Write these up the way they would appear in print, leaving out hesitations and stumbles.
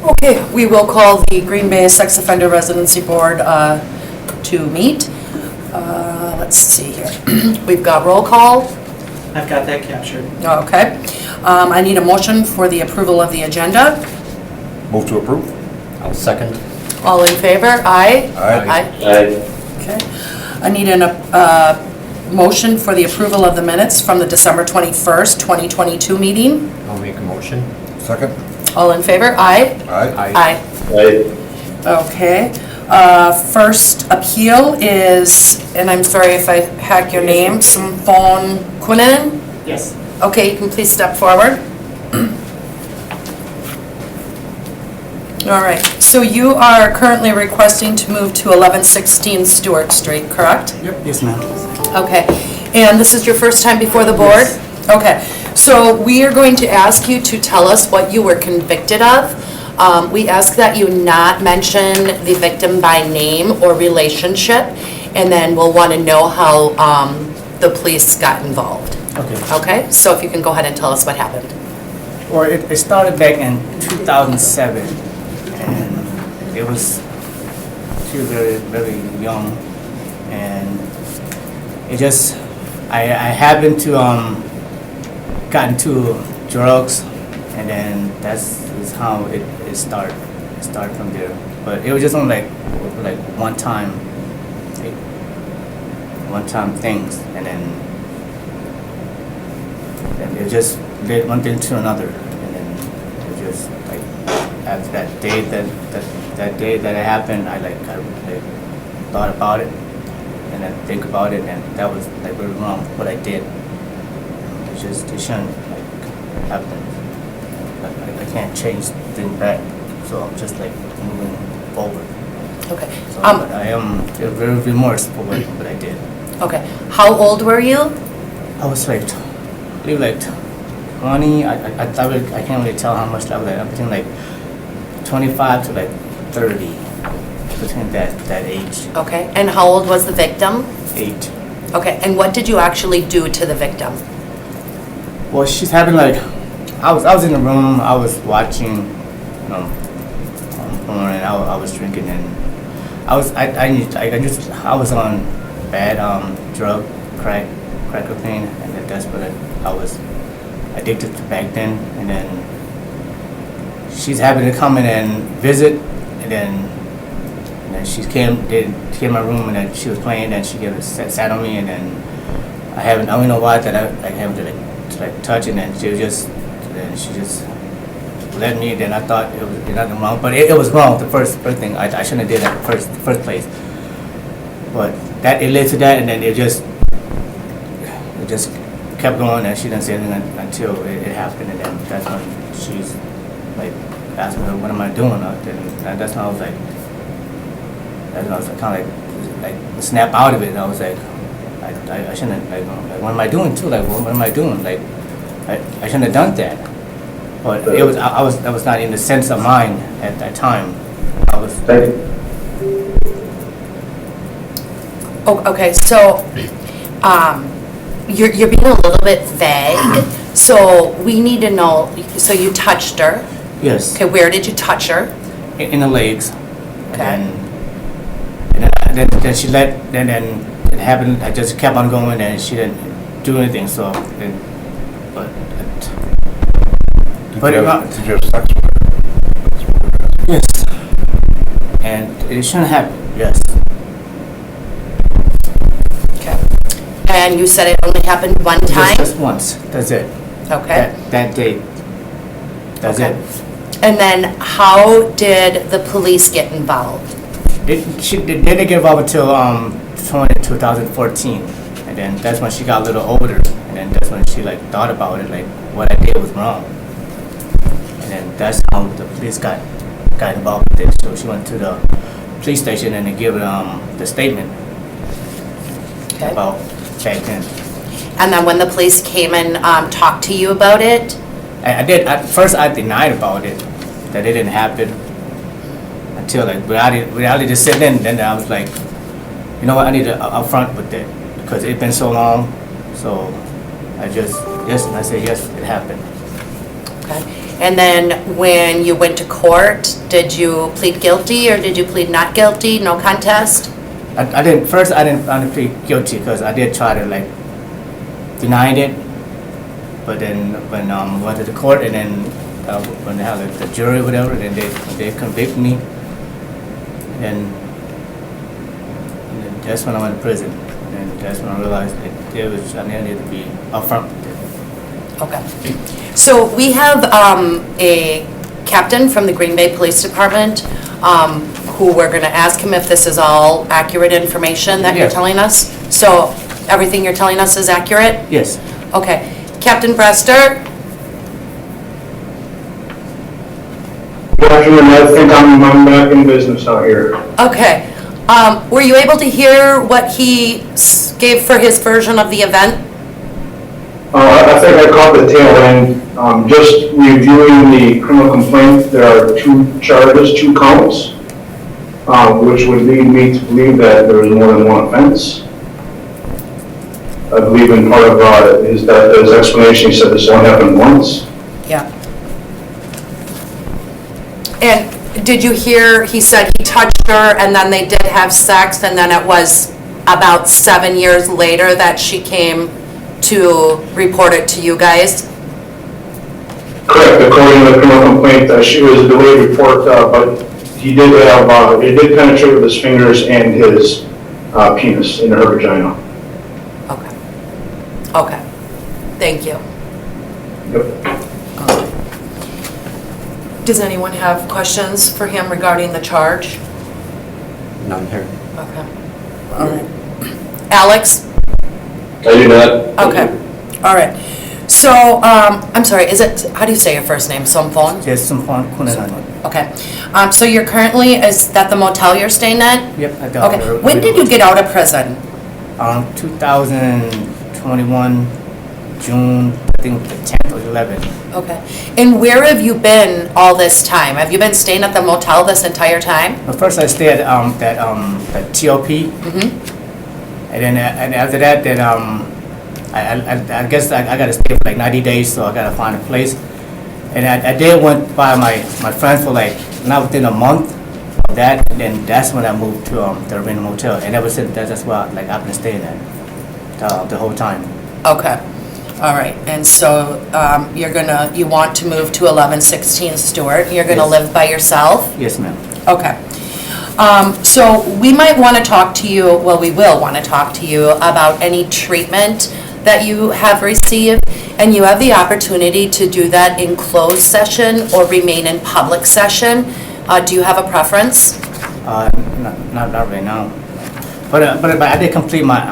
Okay, we will call the Green Bay Sex Offender Residency Board to meet. Let's see here. We've got roll call. I've got that captured. Okay. I need a motion for the approval of the agenda. Move to approve. I'll second. All in favor? Aye? Aye. Okay. I need a motion for the approval of the minutes from the December 21st, 2022 meeting. I'll make a motion. Second. All in favor? Aye? Aye. Aye. Okay. First appeal is, and I'm sorry if I hack your name, Simphone Kunin? Yes. Okay, you can please step forward. All right, so you are currently requesting to move to 1116 Stewart Street, correct? Yep. Yes, ma'am. Okay, and this is your first time before the board? Yes. Okay, so we are going to ask you to tell us what you were convicted of. We ask that you not mention the victim by name or relationship, and then we'll want to know how the police got involved. Okay. Okay, so if you can go ahead and tell us what happened. Well, it started back in 2007, and it was, she was very, very young, and it just, I happened to got into drugs, and then that's is how it started. It started from there, but it was just only like one time things, and then it just led one thing to another, and then it just like after that day that day that it happened, I thought about it, and then think about it, and that was like really wrong what I did. It shouldn't like happen. I can't change things back, so I'm just like moving forward. Okay. So, but I am very remorseful for what I did. Okay. How old were you? I was like, I believe like 20. I can't really tell how much I was like. I'm between like 25 to like 30, between that age. Okay. And how old was the victim? 8. Okay. And what did you actually do to the victim? Well, she's having like, I was in the room. I was watching, porn, and I was drinking, and I was on bad drug, crack cocaine, and that's what I was addicted to back then. And then she's having to come in and visit, and then she came in my room, and then she was playing, and she sat on me, and then I don't know why that I have to touch, and then she just let me. Then I thought it was nothing wrong, but it was wrong. The first thing I shouldn't have did that the first place. But that it led to that, and then it just kept going, and she didn't say anything until it happened, and then that's when she's like asking me, "What am I doing?" And that's when I was like, kind of like snap out of it. And I was like, I shouldn't like what am I doing too? Like what am I doing? Like I shouldn't have done that. But it was I was not in the sense of mind at that time. I was. Oh, okay, so you're being a little bit vague. So we need to know. So you touched her. Yes. Okay, where did you touch her? In the legs. Okay. And then she then it happened. I just kept on going, and she didn't do anything. So then, Did you have sex with her? yes. And it shouldn't happen. Yes. Okay. And you said it only happened one time? Just once. That's it. Okay. That day. That's Okay. it. And then how did the police get involved? They didn't get involved until 2014, and then that's when she got a little older, and then that's when she like thought about it, like what I did was wrong, and then that's how the police got involved with it. So she went to the police station and they gave the statement Okay. about back then. And then when the police came and talked to you about it? I did. At first, I denied about it, that it didn't happen. Until like reality just set in, then I was like, you know what, I need to upfront with it because it's been so long. So I just I said yes, it happened. Okay. And then when you went to court, did you plead guilty or did you plead not guilty, no contest? I didn't plead guilty because I did try to like deny it, but then when went to the court and then when they had like, the jury or whatever, then they convict me, and then that's when I went to prison, and that's when I realized that I needed to be upfront with it. Okay. So we have a captain from the Green Bay Police Department who we're going to ask him if this is all accurate information that you're Yes. telling us. So everything you're telling us is accurate? Yes. Okay. Captain Brester? Good afternoon, I think I'm back in business out here. Okay. Were you able to hear what he gave for his version of the event? I think I caught the tail end. Just reviewing the criminal complaint, there are 2 charges, 2 counts, which would lead me to believe that there was more than one offense. I believe in part of his explanation, he said this only happened once. Yeah. And did you hear, he said he touched her and then they did have sex and then it was about 7 years later that she came to report it to you guys? Correct, according to the criminal complaint, she was a delayed report, but he did have, it did penetrate with his fingers and his penis into her vagina. Okay. Okay. Thank you. Yep. Does anyone have questions for him regarding the charge? None here. Okay. All right. Alex? I do not. Okay. All right. So, I'm sorry, how do you say your first name? Somphone? Yes, some fun. Kunanani. Okay. So you're currently, is that the motel you're staying at? Yep, I got Okay. When did you get out of prison? 2021, June, I think the 10th or 11th. Okay. And where have you been all this time? Have you been staying at the motel this entire time? But first I stayed at that TOP, and then and after that, then I guess I gotta stay for like 90 days, so I gotta find a place. And I did went by my friend for like not within a month of that, and then that's when I moved to the Arena Motel, and ever since that's why like I've been staying at the whole time. Okay. All right. And so you want to move to 1116 Stewart. You're gonna Yes. live by yourself? Yes, ma'am. Okay. So we might want to talk to you, well, we will want to talk to you about any treatment that you have received, and you have the opportunity to do that in closed session or remain in public session. Do you have a preference? Not right now. But I did complete my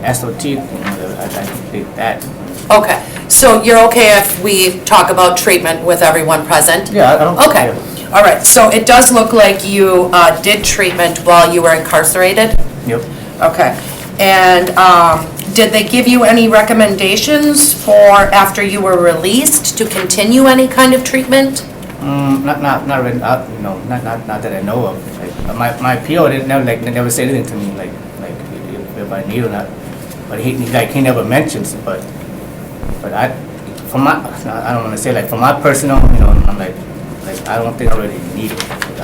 SOT. You know, I completed that. Okay. So you're okay if we talk about treatment with everyone present? Yeah, I don't. Okay. Yeah. All right. So it does look like you did treatment while you were incarcerated? Yep. Okay. And did they give you any recommendations for after you were released to continue any kind of treatment? Not really. Not that I know of. Like, my PO didn't never say anything to me like if I need or not. But he never mentions it. But I don't want to say like from my personal, I'm like I don't think I really need it. Like,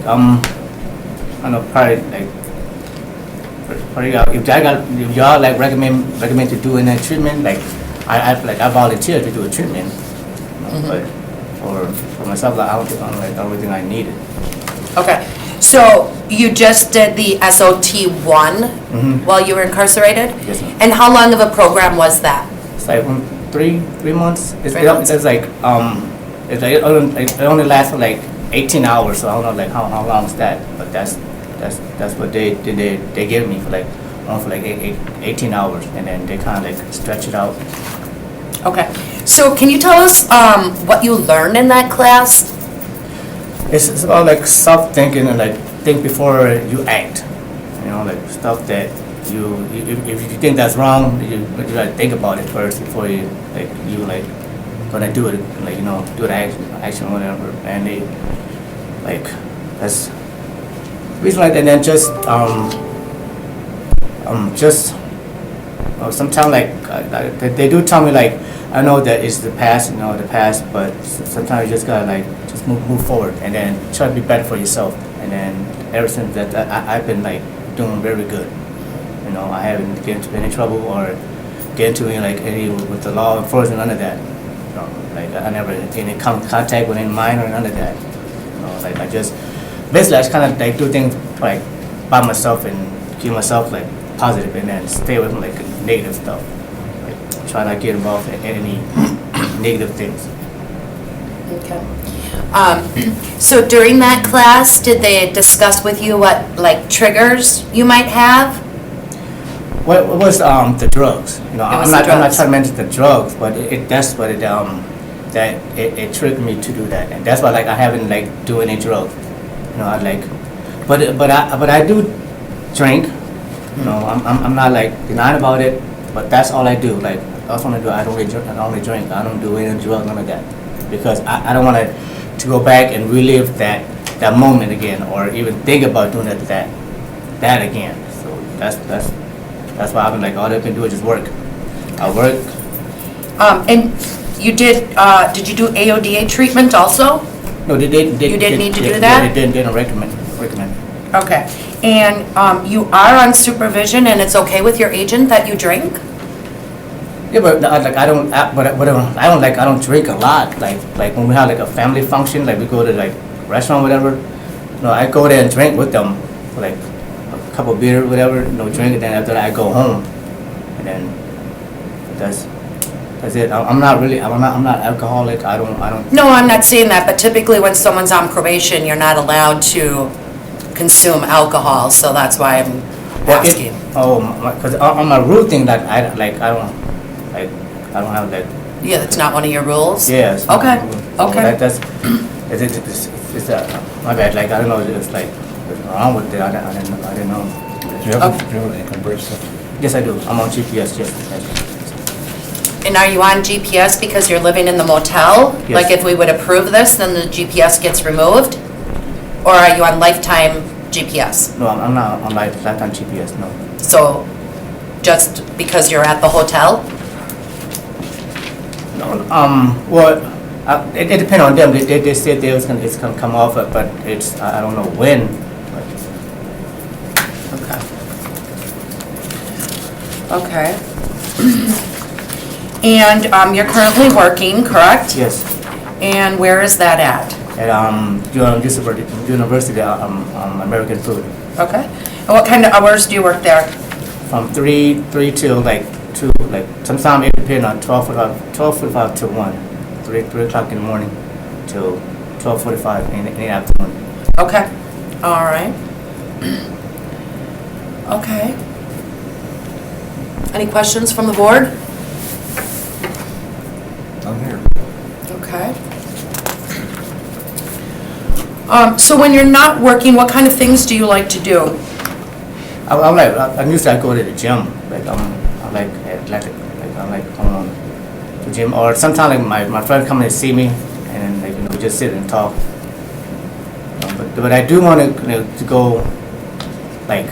I don't probably like. If y'all like recommend to do any treatment, like I volunteer to do a treatment, but for myself, like, I don't really think I need it. Okay. So you just did the SOT 1 while you were incarcerated? Yes, ma'am. And how long of a program was that? It's like 3 months. It's 3 months? It's like it only lasts for like 18 hours, so I don't know like how long is that, but that's what they give me for like 18 hours, and then they kind of like stretch it out. Okay. So can you tell us what you learned in that class? It's about like self-thinking and like think before you act. Like stuff that if you think that's wrong, you gotta think about it first before you gonna do it. Like do the action whatever, and they like that's reason like that. And then just sometimes like they do tell me like I know that it's the past, the past, but sometimes you just gotta like just move forward and then try to be better for yourself. And then ever since that, I've been like doing very good. I haven't get into any trouble or get into any with the law enforcement, none of that. Like I never in contact with any minor or none of that. Like I just basically I just kind of like do things like by myself and keep myself like positive and then stay away from like negative stuff. Like try not to get involved in any negative things. Okay. So during that class, did they discuss with you what like triggers you might have? Well, it was the drugs. was I'm the not drugs. trying to mention the drugs, but that's what it triggered me to do that, and that's why like I haven't like do any drugs. I like, but I do drink. I'm not like denying about it, but that's all I do. Like that's what I do. I don't only drink. I don't do any drugs, none of that, because I don't want to go back and relive that moment again, or even think about doing that again. So that's why I've been like all I can do is just work. I work. And you did you do AODA treatment also? No, they You didn't need to do they that? didn't recommend. Okay. And you are on supervision and it's okay with your agent that you drink? Yeah, but like I don't drink a lot. Like when we have like a family function, like we go to like restaurant, whatever. I go there and drink with them, like a couple beer, whatever. Drink it. Then after that, I go home, and then that's it. I'm not alcoholic. I don't. No, I'm not saying that, but typically when someone's on probation, you're not allowed to consume alcohol, so that's why I'm asking. Because on my rule thing that I don't have that. Yeah, that's not one of your rules? Yes. Okay, okay. That's my bad. Like I don't know. It's like what's wrong with it. I didn't know. Do you have an income bracelet? Yes, I do. I'm on GPS. Yes. And are you on GPS because you're living in the motel? Yes. Like if we would approve this, then the GPS gets removed? Or are you on lifetime GPS? No, I'm not on lifetime GPS. No. So just because you're at the hotel? No. Well, it depends on them. They said it's gonna come off, but it's I don't know when. Okay. And you're currently working, correct? Yes. And where is that at? At University, American Food. Okay. And what kind of hours do you work there? From 3 till like 2, like sometimes it depends on 12:45 to 1, 3 o'clock in the morning till 12:45 in the afternoon. Okay. All right. Okay. Any questions from the board? I'm here. Okay. So when you're not working, what kind of things do you like to do? I usually go to the gym, like I like athletic, like I like the gym, or sometimes like my friend come and see me, and like we just sit and talk. But I do want to go like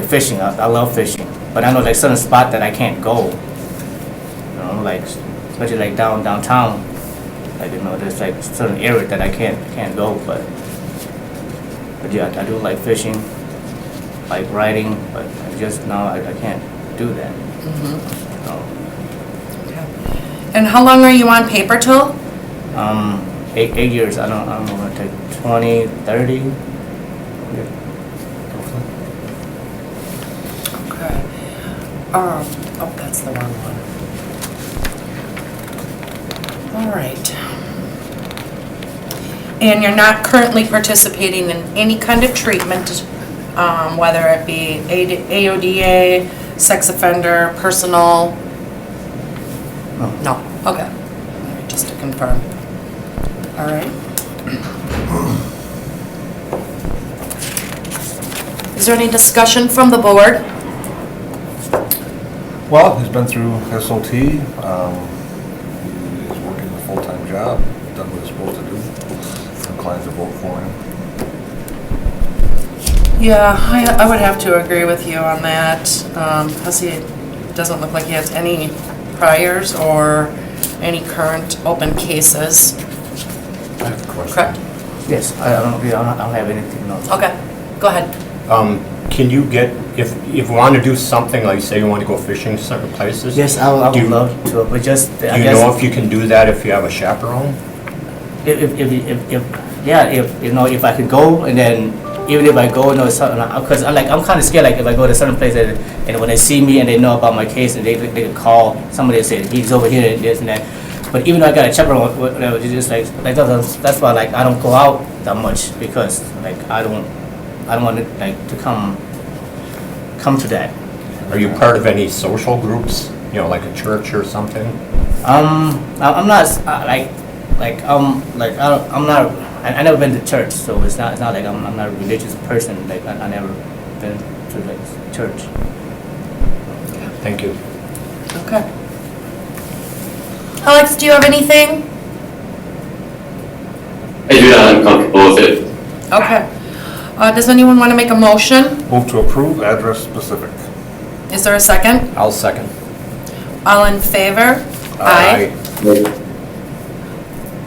fishing. I love fishing, but I know like certain spot that I can't go. Like especially like downtown, like there's like certain area that I can't go, but yeah, I do like fishing, like riding, but now I can't do that. And how long are you on paper till? 8 years. I don't know what to take 20, 30. Okay. Oh, that's the wrong one. All right. And you're not currently participating in any kind of treatment, whether it be AODA, sex offender, personal? No. Okay. All right, just to confirm. All right. Is there any discussion from the board? Well, he's been through SOT. He's working a full-time job, done what he's supposed to do. Inclined to vote for him. Yeah, I would have to agree with you on that. Has he It doesn't look like he has any priors or any current open cases. I have a question. Correct? Yes, I don't have anything else. Okay, go ahead. Can you get, if you want to do something, like say you want to go fishing certain places? Yes, I Do would you- love to, but just, Do I you guess, know if you can do that if you have a chaperone? if I could go, and then even if I go, because I'm kind of scared, like if I go to certain places and when they see me and they know about my case and they could call somebody and say he's over here and this and that. But even though I got a chaperone, whatever, it's just like that's why like I don't go out that much, because like I don't want to like to come to that. Are you part of any social groups, like a church or something? I'm not I'm not. I never been to church, so it's not like I'm not a religious person. Like I never been to like church. Thank you. Okay. Alex, do you have anything? I do not, I'm comfortable with it. Okay. Does anyone want to make a motion? Move to approve, address specific. Is there a second? I'll second. All in favor? Aye.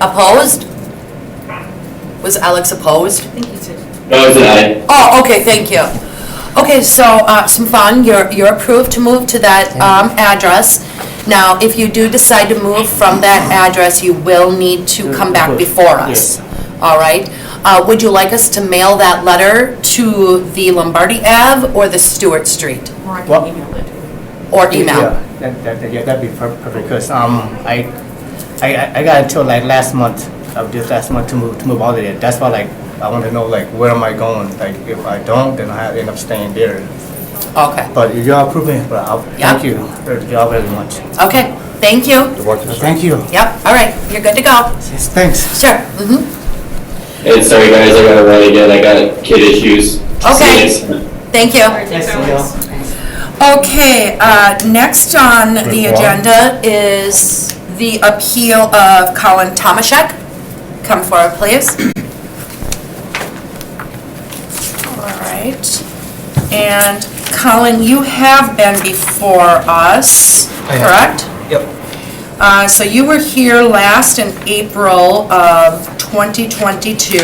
Opposed? Was Alex opposed? No, it's an aye. Oh, okay, thank you. Okay, so, some fun, you're approved to move to that, address. Now, if you do decide to move from that address, you will need to come back before us. All right? Would you like us to mail that letter to the Lombardi Ave or the Stewart Street? Or I Well- can email it. Or email? Yeah, that'd be perfect, because I got until like last month to move out of there. That's why like I want to know like where am I going? Like if I don't, then I end up staying there. Okay, But if y'all approve me, Yeah. thank you very much. okay, thank you. Thank you. Yep, all right, you're good to go. Yes, thanks. Sure, And sorry guys, I gotta run again, I got kid issues. Okay. See you. thank you. All right, thanks, Alex. Okay, next on the agenda is the appeal of Colin Tomaszek. Come forward, please. All right. And Colin, you have been before us, correct? Yep. So you were here last in April of 2022,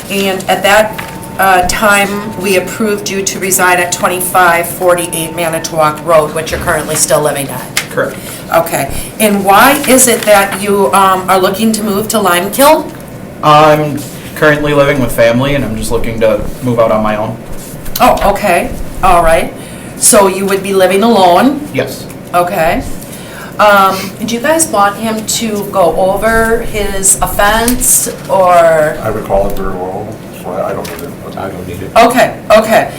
and at that time, we approved you to reside at 2548 Manitowoc Road, which you're currently still living at. Correct. Okay, and why is it that you are looking to move to Limekiln? I'm currently living with family and I'm just looking to move out on my own. Oh, okay, all right. So you would be living alone, Yes. okay? Do you guys want him to go over his offense, or? I recall it very well, so I don't need it. I don't need it. Okay, okay.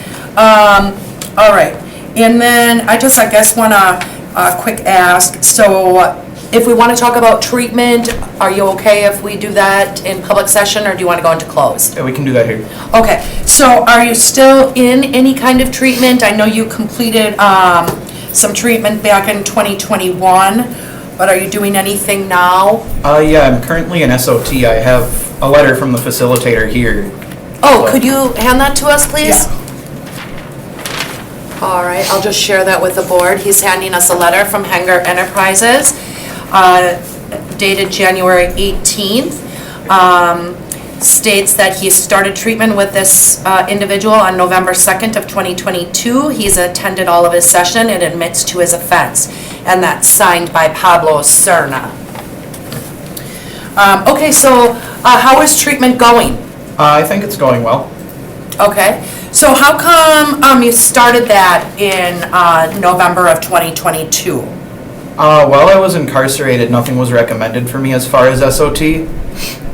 All right. And then I guess want to quick ask, so if we want to talk about treatment, are you okay if we do that in public session, or do you want to go into closed? Yeah, we can do that here. Okay, so are you still in any kind of treatment? I know you completed some treatment back in 2021, but are you doing anything now? Yeah, I'm currently in SOT. I have a letter from the facilitator here. Oh, could you hand that to us, please? Yeah. All right, I'll just share that with the board. He's handing us a letter from Henger Enterprises, dated January 18th. States that he started treatment with this individual on November 2nd of 2022. He's attended all of his session and admits to his offense. And that's signed by Pablo Serna. Okay, so how is treatment going? I think it's going well. Okay, so how come you started that in November of 2022? While I was incarcerated, nothing was recommended for me as far as SOT.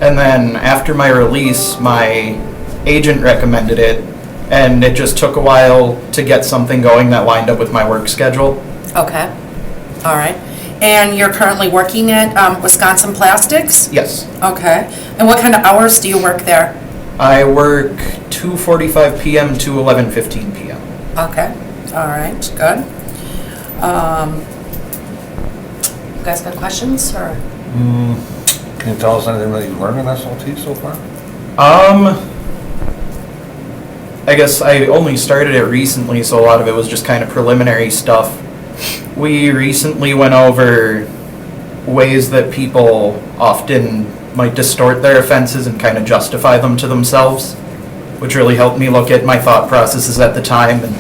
And then after my release, my agent recommended it. And it just took a while to get something going that lined up with my work schedule. Okay, all right. And you're currently working at Wisconsin Plastics? Yes. Okay, and what kind of hours do you work there? I work 2:45 p.m. to 11:15 p.m. Okay, all right, good. You guys got questions, or? Can you tell us anything that you've learned in SLT so far? I guess I only started it recently, so a lot of it was just kind of preliminary stuff. We recently went over ways that people often might distort their offenses and kind of justify them to themselves, which really helped me look at my thought processes at the time and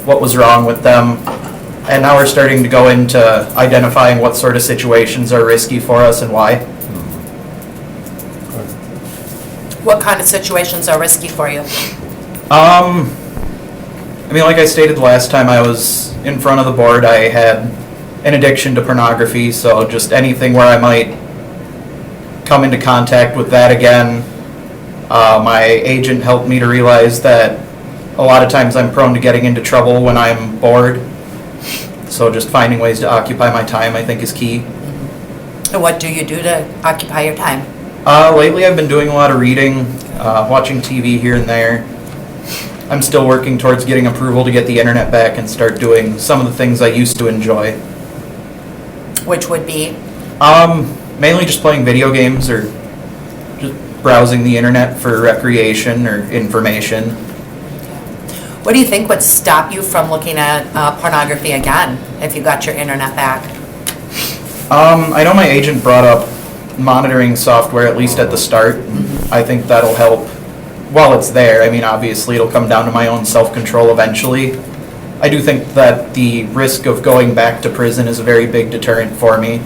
what was wrong with them. And now we're starting to go into identifying what sort of situations are risky for us and why. What kind of situations are risky for you? I mean, like I stated last time I was in front of the board, I had an addiction to pornography, so just anything where I might come into contact with that again. My agent helped me to realize that a lot of times I'm prone to getting into trouble when I'm bored. So just finding ways to occupy my time, I think, is key. And what do you do to occupy your time? Lately I've been doing a lot of reading, watching TV here and there. I'm still working towards getting approval to get the internet back and start doing some of the things I used to enjoy. Which would be? Mainly just playing video games or just browsing the internet for recreation or information. What do you think would stop you from looking at pornography again if you got your internet back? I know my agent brought up monitoring software, at least at the start. I think that'll help while it's there. I mean, obviously it'll come down to my own self-control eventually. I do think that the risk of going back to prison is a very big deterrent for me.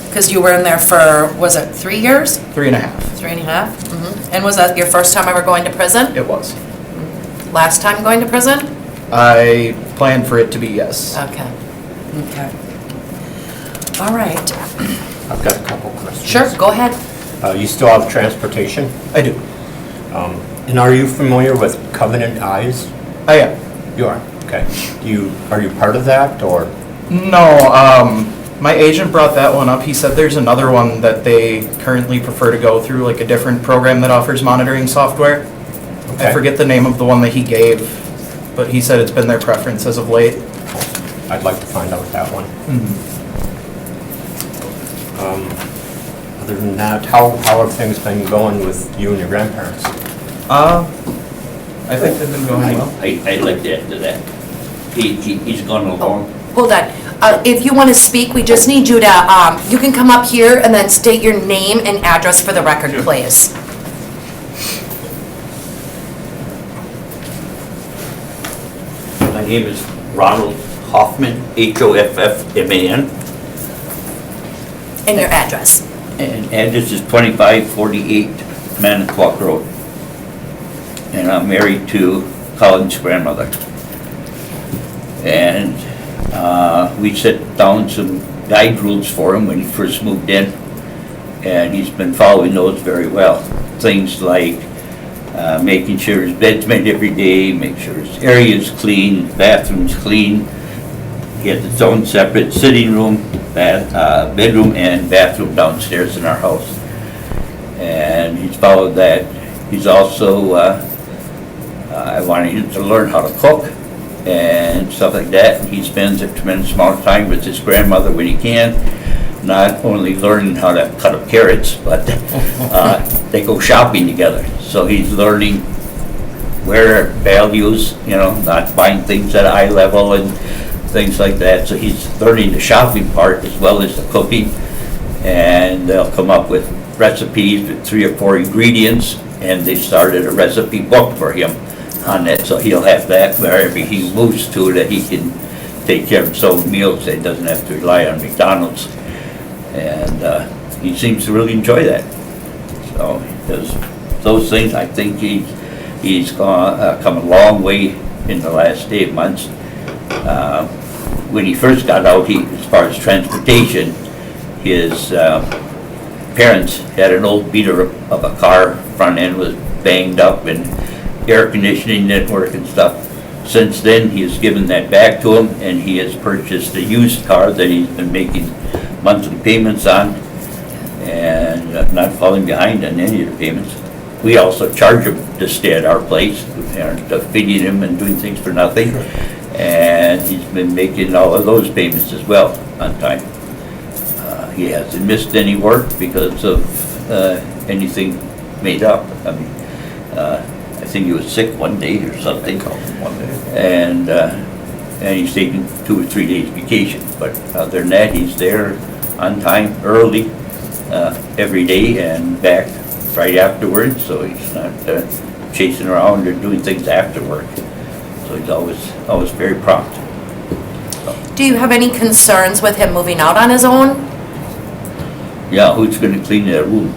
Because you were in there for, was it 3 years? 3.5. 3.5? Mm-hmm. And was that your first time ever going to prison? It was. Last time going to prison? I plan for it to be yes. Okay. Okay. All right. I've got a couple questions. Sure, go ahead. You still have transportation? I do. And are you familiar with Covenant Eyes? I am. You are? Okay. Are you part of that, or? No, my agent brought that one up. He said there's another one that they currently prefer to go through, like a different program that offers monitoring software. Okay. I forget the name of the one that he gave, but he said it's been their preference as of late. I'd like to find out that one. Other than that, how have things been going with you and your grandparents? I think they've been going well. I'd like to add to that. He's gone along. Hold on. If you want to speak, we just need you to, you can come up here and then state your name and address for the record, please. My name is Ronald Hoffman, Hoffman. And your address. And address is 2548 Manitowoc Road. And I'm married to Colin's grandmother. And we set down some guide rules for him when he first moved in. And he's been following those very well. Things like making sure his bed's made every day, make sure his area's clean, bathroom's clean. He has its own separate sitting room, bedroom and bathroom downstairs in our house. And he's followed that. He's also, I wanted him to learn how to cook and stuff like that. And he spends a tremendous amount of time with his grandmother when he can, not only learning how to cut up carrots, but they go shopping together. So he's learning where values, not buying things at eye level and things like that. So he's learning the shopping part as well as the cooking. And they'll come up with recipes with 3 or 4 ingredients, and they started a recipe book for him on that. So he'll have that wherever he moves to, that he can take care of his own meals. He doesn't have to rely on McDonald's. And he seems to really enjoy that. So those things, I think he's come a long way in the last 8 months. When he first got out, as far as transportation, his parents had an old beater of a car. Front end was banged up and air conditioning didn't work and stuff. Since then, he has given that back to him, and he has purchased a used car that he's been making monthly payments on, and not falling behind on any of the payments. We also charge him to stay at our place, feeding him and doing things for nothing. And he's been making all of those payments as well on time. He hasn't missed any work because of anything made up. I mean, I think he was sick one day or something. And and he's taking 2 or 3 days vacation. But other than that, he's there on time, early, every day, and back right afterwards, so he's not chasing around or doing things after work. So he's always very prompt. Do you have any concerns with him moving out on his own? Yeah, who's gonna clean that room?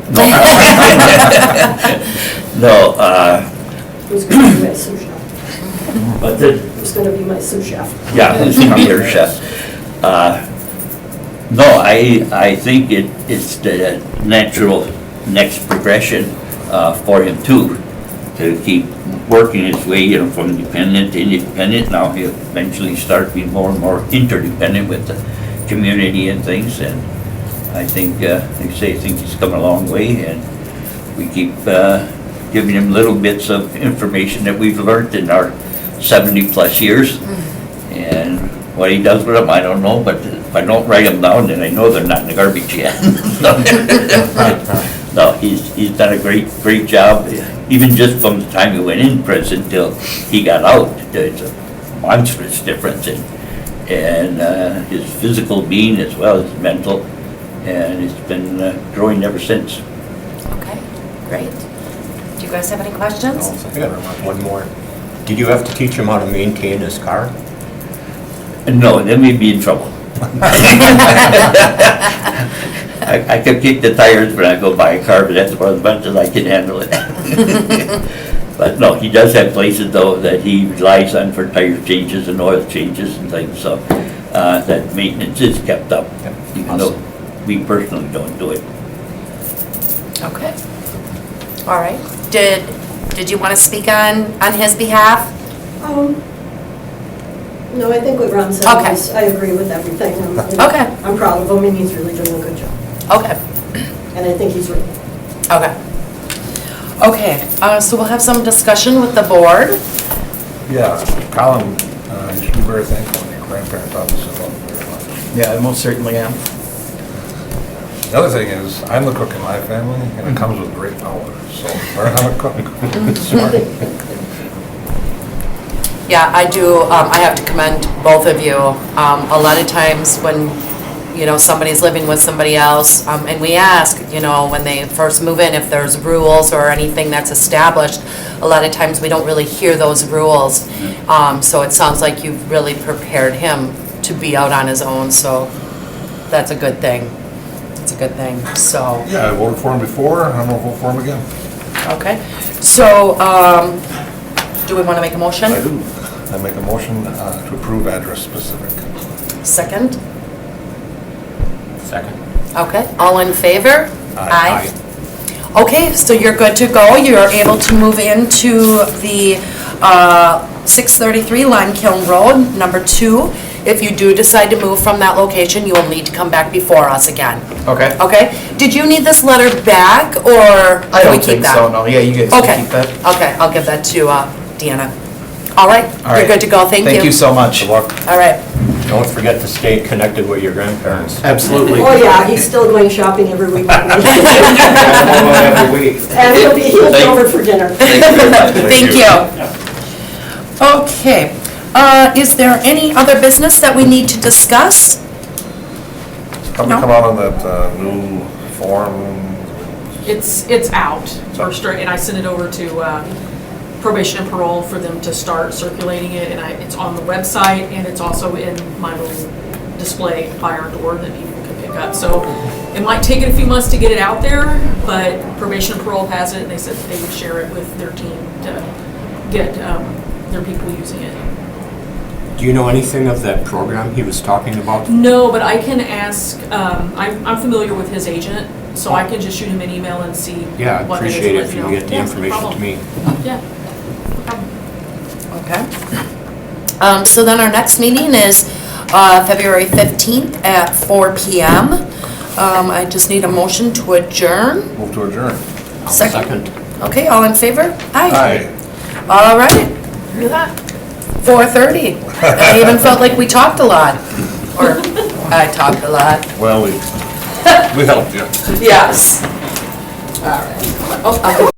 No, Who's going to be my sous chef? but the, Who's going to be my sous chef? yeah, who's gonna be her chef? No, I think it's the natural next progression for him too, to keep working his way, from dependent to independent. Now he'll eventually start being more and more interdependent with the community and things, and I think, like I say, I think he's come a long way, and we keep giving him little bits of information that we've learned in our 70-plus years. And what he does with them, I don't know, but if I don't write them down, then I know they're not in the garbage yet. No, he's done a great job, even just from the time he went in prison till he got out. It's a monstrous difference in his physical being as well as mental, and it's been growing ever since. Okay, great. Do you guys have any questions? I got one more. Did you have to teach him how to maintain his car? No, then we'd be in trouble. I could kick the tires when I go buy a car, but that's about as much as I can handle it. But no, he does have places though that he relies on for tire changes and oil changes and things, so that maintenance is kept up, even though we personally don't do it. Okay. All right. Did you want to speak on his behalf? No, I think what Ron said, Okay. I agree with everything. Okay. I'm proud of him, and he's really doing a good job. Okay. And I think he's ready. Okay. Okay, so we'll have some discussion with the board. Yeah, Colin, you should be very thankful when your grandparents obviously love you very much. Yeah, I most certainly am. The other thing is, I'm the cook in my family, and it comes with great power, so learn how to cook. Smart. Yeah, I do, I have to commend both of you. A lot of times when, somebody's living with somebody else, and we ask, when they first move in, if there's rules or anything that's established, a lot of times we don't really hear those rules. So it sounds like you've really prepared him to be out on his own, so that's a good thing. It's a good thing, so. Yeah, I voted for him before, and I'm gonna vote for him again. Okay, so, do we want to make a motion? I do. I make a motion to approve address specific. Second? Second. Okay, all in favor? Aye. Okay, so you're good to go. You're able to move into the 633 Lime Kiln Road, number 2. If you do decide to move from that location, you will need to come back before us again. Okay. Okay? Did you need this letter back, or I can we don't keep think that? so, no. Yeah, you guys Okay, can keep that. okay, I'll give that to Deanna. All right, All you're right. good to go. Thank you. Thank you so much. Good luck. All right. Don't forget to stay connected with your grandparents. Absolutely. Oh, yeah, he's still going shopping every week. And Every week. he'll be over for dinner. Thank you. Okay, is there any other business that we need to discuss? Come No. out on that new form. It's out, and I sent it over to probation and parole for them to start circulating it, and it's on the website, and it's also in my little display by our door that people can pick up. So it might take it a few months to get it out there, but probation and parole has it, and they said that they would share it with their team to get their people using it. Do you know anything of that program he was talking about? No, but I can ask, I'm familiar with his agent, so I can just shoot him an email and see. Yeah, I'd what it is appreciate it and if let you know. get the Yeah, no information to problem. me. Yeah. No problem. Okay. So then our next meeting is February 15th at 4 p.m. I just need a motion to adjourn. Move to adjourn. Second. Okay, all in favor? Aye. All right. Look at that. 4:30. I even felt like we talked a lot. Or I talked a lot. Well, we helped you. Yes. All right. Oh, I'll go